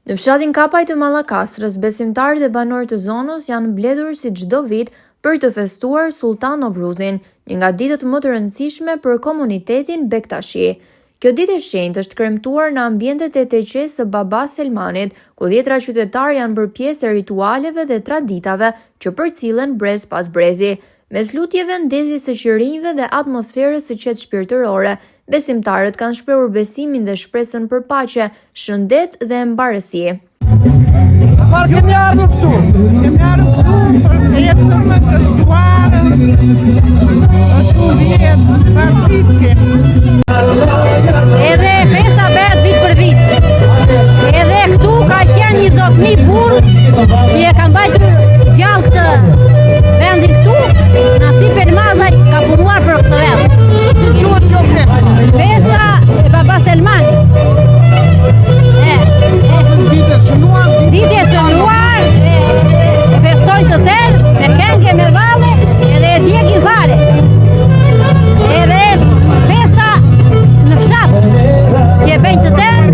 Në fshatin Kapaj të Mallakastrës, besimtarët e banorët të zonës janë mbledhur si çdo vit për të festuar Sultan Novruzin, një nga ditët më të rëndësishme për komunitetin Bektashi. Kjo ditë e shenjtë është kremtuar në ambientet e teqes së Baba Selmanit, ku dhjetra qytetarë janë bërë pjesë e ritualeve dhe traditave që përcillen brez pas brezi. Mes lutjeve, ndezjes së qirinjve dhe atmosferës së qetë shpirtërore, besimtarët kanë shprehur besimin dhe shpresën për paqe, shëndet dhe mbarësi. Kemi ardhur këtu për jetën me të zduarën, ashtu vjetë, partitke. Edhe festa bëhet vit për vit. Edhe këtu ka qenë një zotni burr, që e ka mbajtur gjallë këtë vendi këtu, Nasip Elmazaj ka punuar për këtë vend. Quhet kjo festa? Festa e Baba Selmanit. Ditë e shënuar, festojnë të tërë, me këngë, me valle, edhe e djegin fare. Edhe është festa në fshat, që e bëjnë të tërë,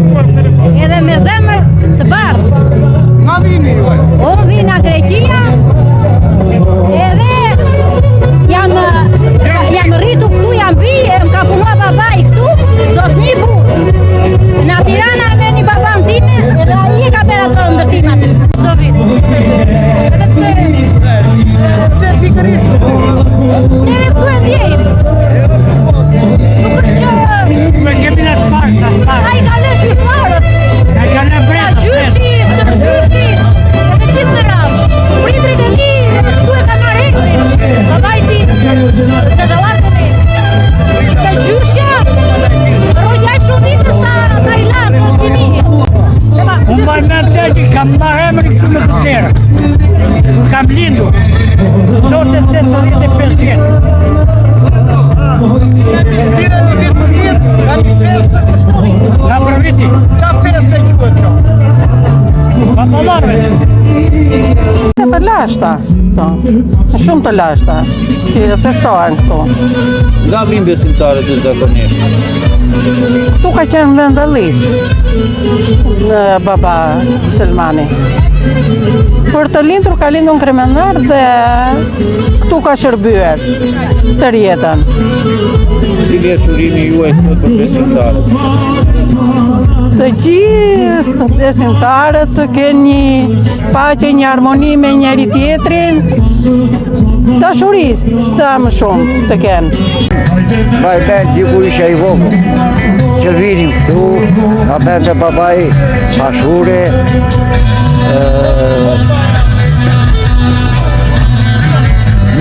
edhe me zemër të bardhë. Nga vini ju e? Unë vi nga Greqia, edhe jam rritu këtu, jam bi, më ka punua babai këtu, zotni burr. Në Tirana me një baban time, edhe ai ka bërë ato ndërtim aty. Çdo vit. Edhe pse pikërisht? Ne këtu e ndjejmë. Nuk është që Me kemi në të parë. ai ka lënë gjyshtarët. Ka kanë brenda. Gjyshi, stërgjyshi, edhe gjithë në radhë. Prindrit e mi këtu e kanë marrë hektin. Babai tim, të zhallarët e mi. Se gjyshja, rojaj shumë vitë sa Tailand, është i mi. Unë marrë me të kam marrë emri këtu me këtërë. Kam lindur. Sot e 85 vjetë. Vire një vit për vjetë, ka një festë të shkuri. Nga për viti. Ka festë e quhet kjo. Babalarve. Të lashta, shumë të lashta, që festohen këtu. Nga vim besimtarët e zakonisht? Këtu ka qenë vendallit në Baba Selmani. Për të lindur ka lindur në Kremenar dhe këtu ka shërbyer të rjetën. Cili është urimi juaj sot për besimtarët? Të gjithë besimtarët të kenë një paqe, një harmoni me njëri tjetrin, dashuri sa më shumë të kenë. Mbaj bend dikur isha i vogël, që vinim këtu, nga bend e babaj, pashure,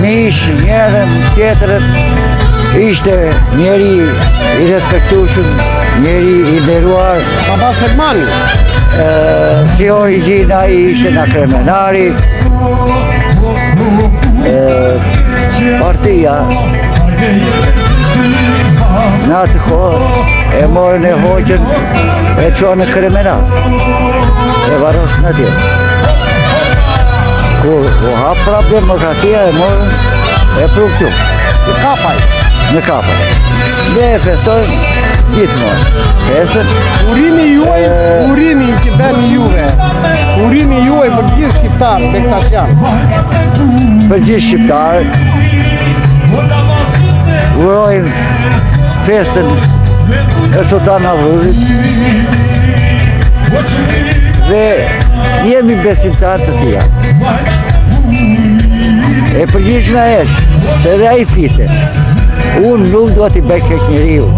mish, njerën, tjetërët, ishte njeri i respektueshëm, njeri i nderuar. Baba Selmani. Si origjina i ishte nga Kremenari, partia në atë kohë e morën e hoqën e qonë në Kremenar, e varosën atje. Kur u hapë prapë demokratia e morën e pru këtu. Në Kapaj. Në Kapaj. Dhe e festojnë gjithmonë. Festën. Urimi që bërë juve. Urimi juaj për gjithë shqiptarë, bektasjanë. Për gjithë shqiptarët, urojmë festën e Sultan Novruzit dhe jemi besimtarë të tija. E përgjithshme është, se dhe ai fiste, unë nuk do t'i bëj keq njeriu.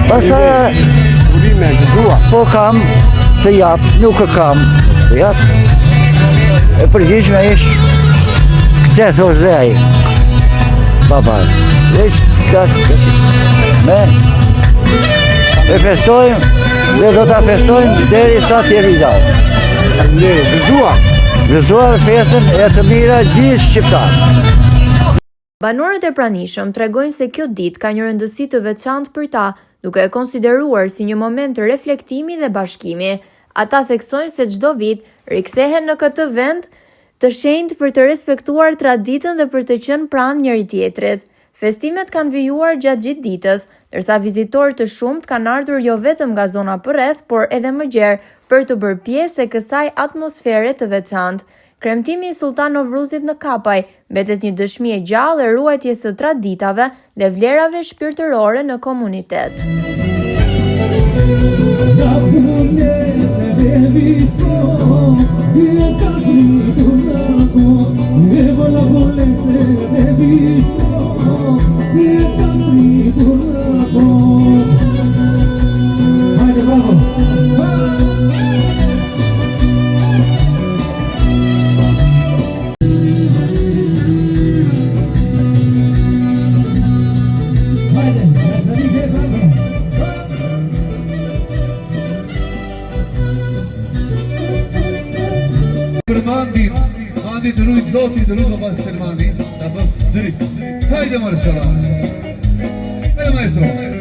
Pastaj Urime e gjithua. po kam të jap, nuk e kam të jap. E përgjithshme është, këtë thosh dhe ai, babaj. E festojmë dhe do t'a festojmë deri sa t'jemi gjallë. Ne, Gëzuar festën e të mira gjithë shqiptarë. Banorët e pranishëm tregojnë se kjo ditë ka një rëndësi të veçantë për ta, duke e konsideruar si një moment të reflektimi dhe bashkimi. Ata theksojnë se çdo vit rikthehen në këtë vend të shenjtë për të respektuar traditën dhe për të qenë pranë njëri tjetrit. Festimet kanë vijuar gjatë gjithë ditës, ndërsa vizitorë të shumt kanë ardhur jo vetëm nga zona përreth, por edhe më gjerë për të bërë pjesë e kësaj atmosfere të veçantë. Kremtimi i Sultan Novruzit në Kapaj mbetet një dëshmi e gjallë e ruajtjes së traditave dhe vlerave shpirtërore në komunitet. Mandi të rujtë zoti, të rujtë baba Selmani, të bëfë dritë. Hajde, Marshala. Hajde, maestro.